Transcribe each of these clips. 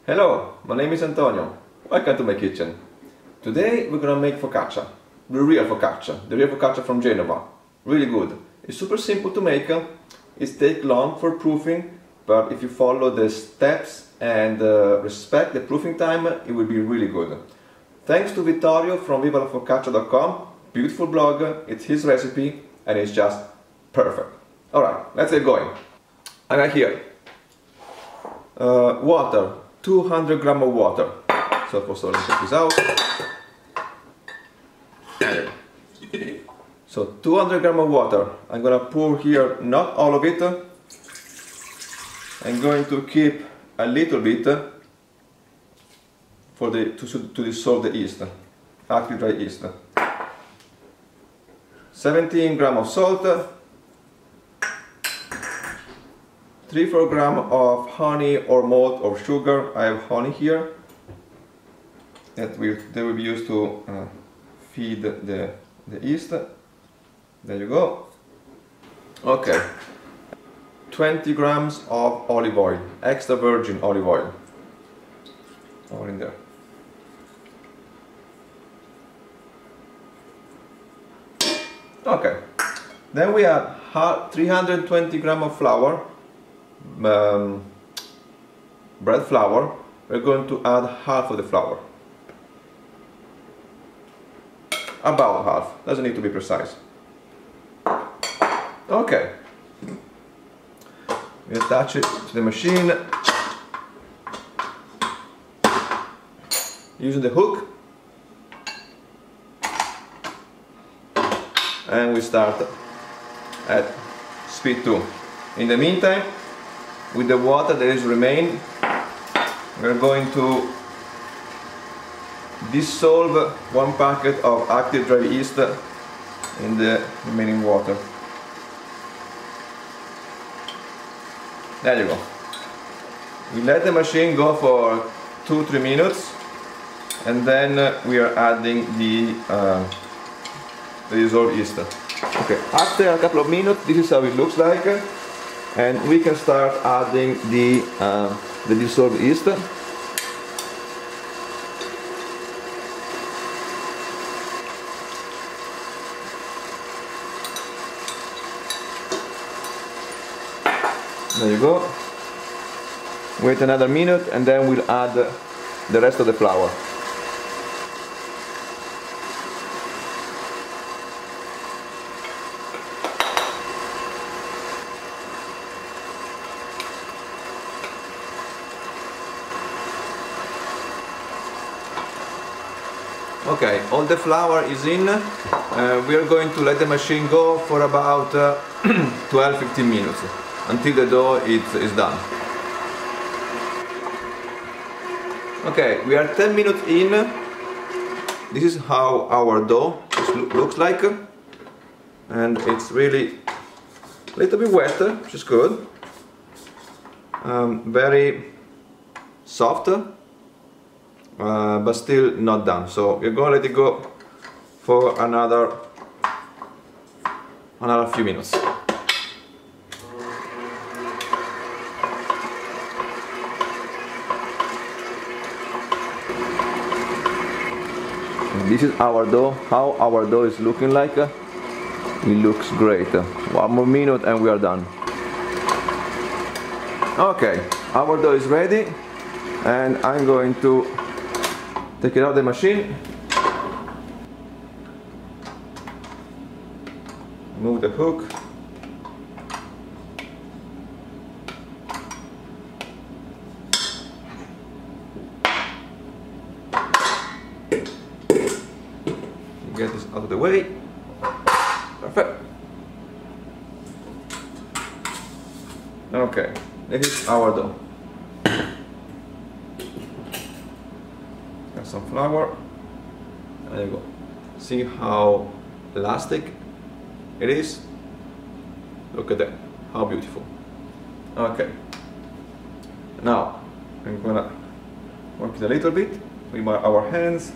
Hello, my name is Antonio. Welcome to my kitchen. Today we're gonna make focaccia. The real focaccia from Genova. Really good. It's super simple to make. It takes long for proofing, but if you follow the steps and respect the proofing time, it will be really good. Thanks to Vittorio from vivalafocaccia.com. Beautiful blog, it's his recipe and it's just perfect. Alright, let's get going. I got here water, 200 grams of water. So first of all, let's take this out. So 200 grams of water. I'm gonna pour here, not all of it. I'm going to keep a little bit for to dissolve the yeast, active dry yeast. 17 grams of salt, 3-4 grams of honey or malt or sugar. I have honey here that they will be used to feed the yeast. There you go. Okay. 20 grams of olive oil, extra virgin olive oil. All in there. Okay. Then we have 320 grams of flour, bread flour. We're going to add half of the flour. About half, doesn't need to be precise. Okay. We attach it to the machine using the hook, and we start at speed 2. In the meantime, with the water that is remain, we're going to dissolve 1 packet of active dry yeast in the remaining water. There you go. We let the machine go for 2-3 minutes, and then we are adding the dissolved yeast. Okay, after a couple of minutes, this is how it looks like, and we can start adding the dissolved yeast. There you go. Wait another minute and then we'll add the rest of the flour. Okay, all the flour is in. We are going to let the machine go for about 12-15 minutes. Until the dough is done. Okay, we are 10 minutes in. This is how our dough looks like, and it's really a little bit wet, which is good. Very soft, but still not done. So we're going to let it go for another few minutes. This is our dough, how our dough is looking like. It looks great. 1 more minute and we are done. Okay, our dough is ready, and I'm going to take it out of the machine. Move the hook. Get this out of the way. Perfect. Okay, this is our dough. Got some flour. There you go. See how elastic it is? Look at that. How beautiful. Okay. Now I'm gonna work it a little bit with our hands.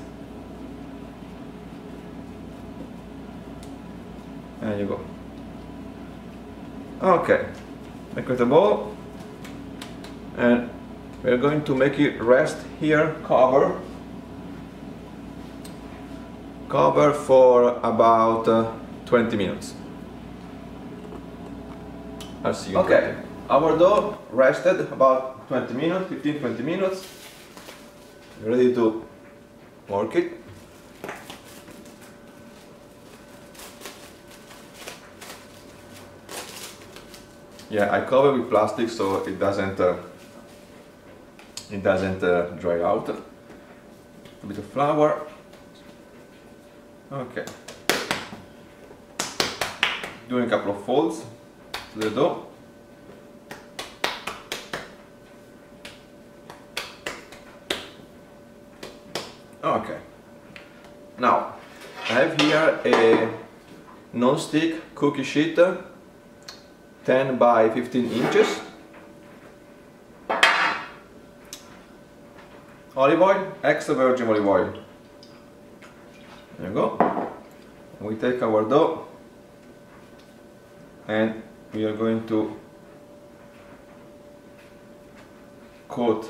There you go. Okay, make it a ball and we're going to make it rest here, cover for about 20 minutes. I'll see you. Okay, our dough rested about 20 minutes, 15-20 minutes. Ready to work it. Yeah, I cover with plastic so it doesn't dry out. A bit of flour. Okay. Doing a couple of folds to the dough. Okay. Now, I have here a non-stick cookie sheet, 10 by 15 inches. Olive oil, extra virgin olive oil. There you go. We take our dough and we are going to coat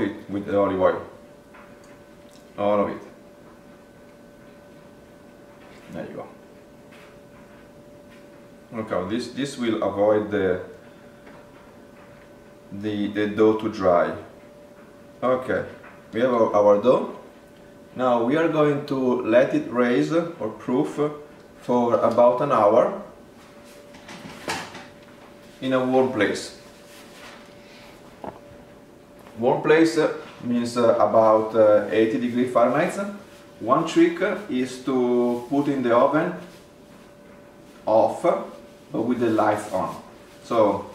it with the olive oil. All of it. There you go. Okay, this will avoid the dough to dry. Okay, we have our dough. Now we are going to let it raise or proof for about an hour in a warm place. Warm place means about 80 degrees Fahrenheit. One trick is to put in the oven off but with the lights on. So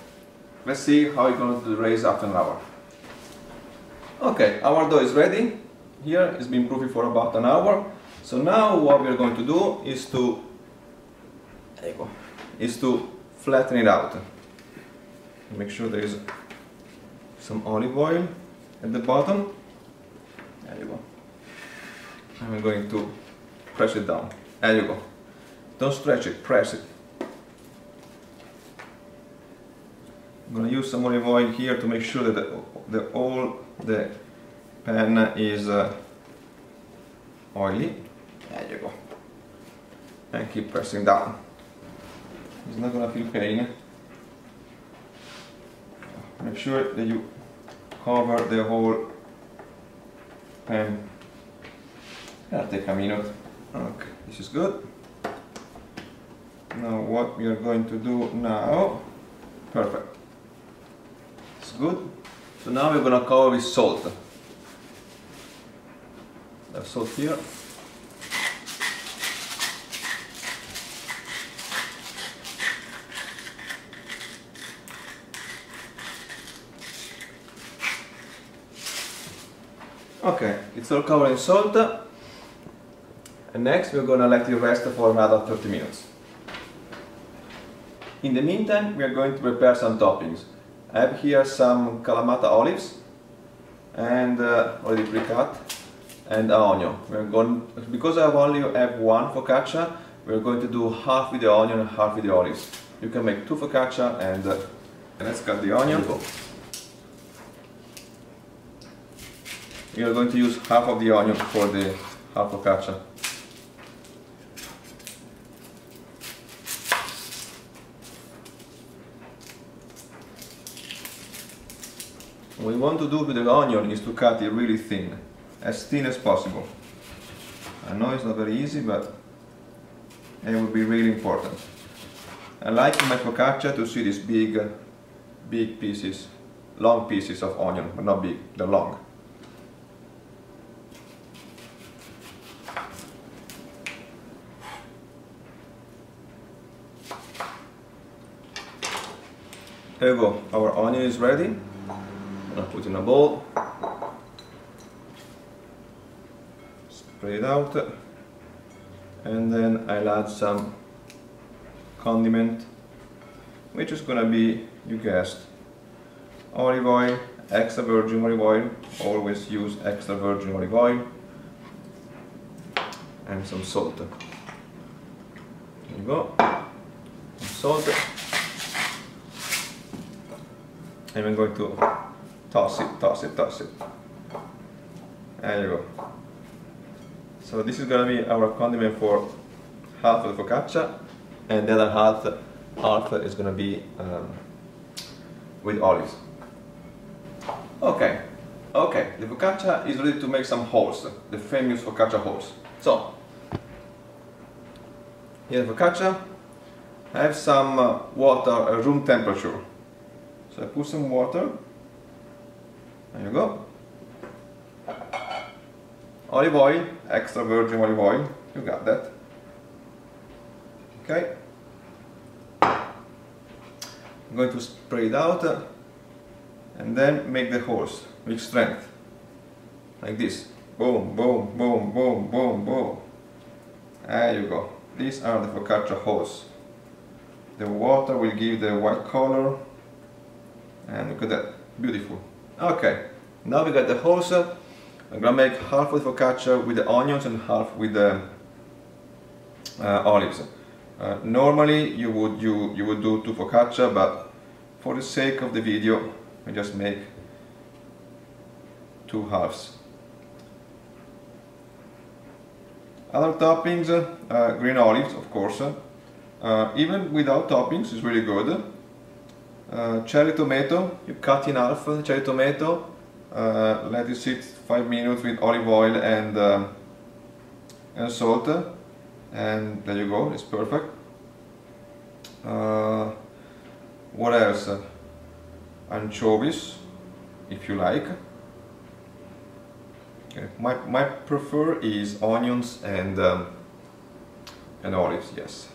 let's see how it's going to raise after an hour. Okay, our dough is ready. Here it's been proofing for about an hour. So now what we are going to do is to flatten it out. Make sure there is some olive oil at the bottom. There you go. And we're going to press it down. There you go. Don't stretch it, press it. I'm going to use some olive oil here to make sure that all the pan is oily. There you go. And keep pressing down. It's not going to feel pain. Make sure that you cover the whole pan. That'll take a minute. Okay, this is good. Now what we are going to do now, perfect. It's good. So now we're going to cover with salt. There's salt here. Okay, it's all covered in salt. And next we're going to let it rest for another 30 minutes. In the meantime, we are going to prepare some toppings. I have here some Kalamata olives and already pre-cut, and an onion. Because I only have one focaccia, we're going to do half with the onion and half with the olives. You can make two focaccia and let's cut the onion. We are going to use half of the onion for the half focaccia. What we want to do with the onion is to cut it really thin as possible. I know it's not very easy, but it will be really important. I like in my focaccia to see these big pieces, long pieces of onion, but not big, they're long. There we go, our onion is ready. I'm going to put in a bowl, spread it out, and then I'll add some condiment, which is going to be, you guessed, olive oil, extra virgin olive oil. Always use extra virgin olive oil, and some salt. There you go, some salt. And I'm going to toss it, toss it, toss it. There you go. So this is gonna be our condiment for half of the focaccia, and the other half is gonna be with olives. Okay, the focaccia is ready to make some holes, the famous focaccia holes. So, here the focaccia, I have some water, room temperature. So I put some water, there you go. Olive oil, extra virgin olive oil, you got that. Okay. I'm going to spray it out and then make the holes with strength, like this. Boom, boom, boom, boom, boom, boom. There you go. These are the focaccia holes. The water will give the white color, and look at that, beautiful. Okay, now we got the holes. I'm gonna make half of the focaccia with the onions and half with the olives. Normally you would do 2 focaccia, but for the sake of the video I just make 2 halves. Other toppings, green olives, of course. Even without toppings is really good. Cherry tomato, you cut in half the cherry tomato, let it sit 5 minutes with olive oil and salt, and there you go, it's perfect. What else? Anchovies, if you like. Okay. My prefer is onions and olives, yes.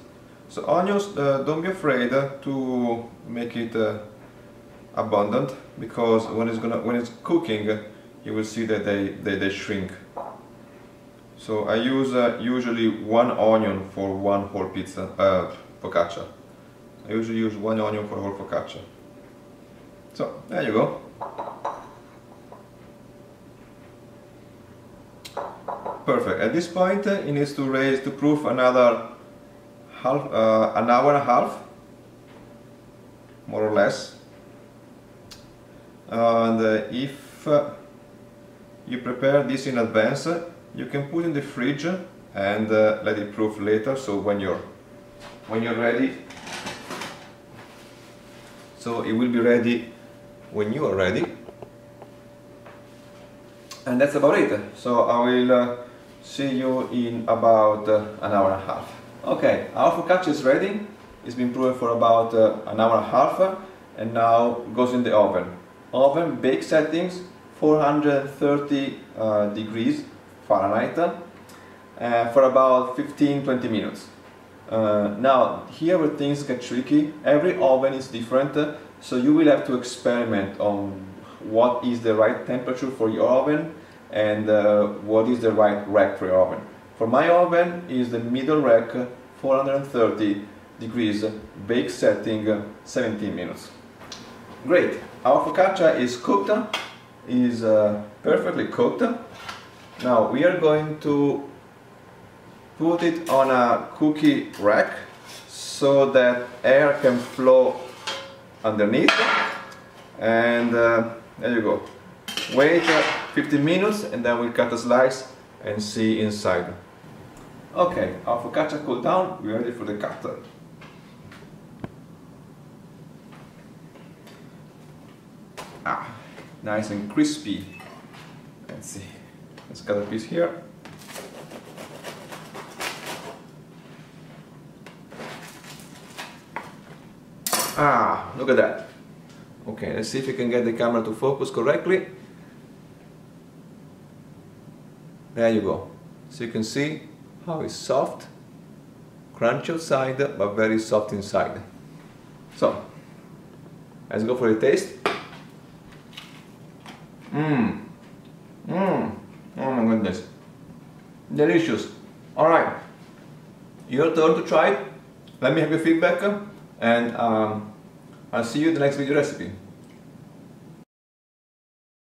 So onions, don't be afraid to make it abundant, because when it's cooking, you will see that they shrink. So I use usually 1 onion for 1 whole pizza focaccia. I usually use 1 onion for a whole focaccia. So there you go. Perfect. At this point, it needs to raise to proof another an hour and a half, more or less. And if you prepare this in advance, you can put in the fridge and let it proof later. So when you're ready, so it will be ready when you are ready. And that's about it. So I will see you in about an hour and a half. Okay, our focaccia is ready. It's been brewed for about an hour and a half, and now goes in the oven. Oven bake settings 430 degrees Fahrenheit for about 15-20 minutes. Now here where things get tricky. Every oven is different, so you will have to experiment on what is the right temperature for your oven and what is the right rack for your oven. For my oven is the middle rack, 430 degrees, bake setting 17 minutes. Great, our focaccia is cooked, is perfectly cooked. Now we are going to put it on a cookie rack so that air can flow underneath, and there you go. Wait 15 minutes and then we'll cut a slice and see inside. Okay, our focaccia cooled down, we're ready for the cut. Nice and crispy. Let's see. Let's cut a piece here. Look at that. Okay, let's see if we can get the camera to focus correctly. There you go. So you can see how it's soft, crunchy outside, but very soft inside. So, let's go for a taste. Oh my goodness. Delicious. Alright. Your turn to try it. Let me have your feedback, and I'll see you in the next video recipe.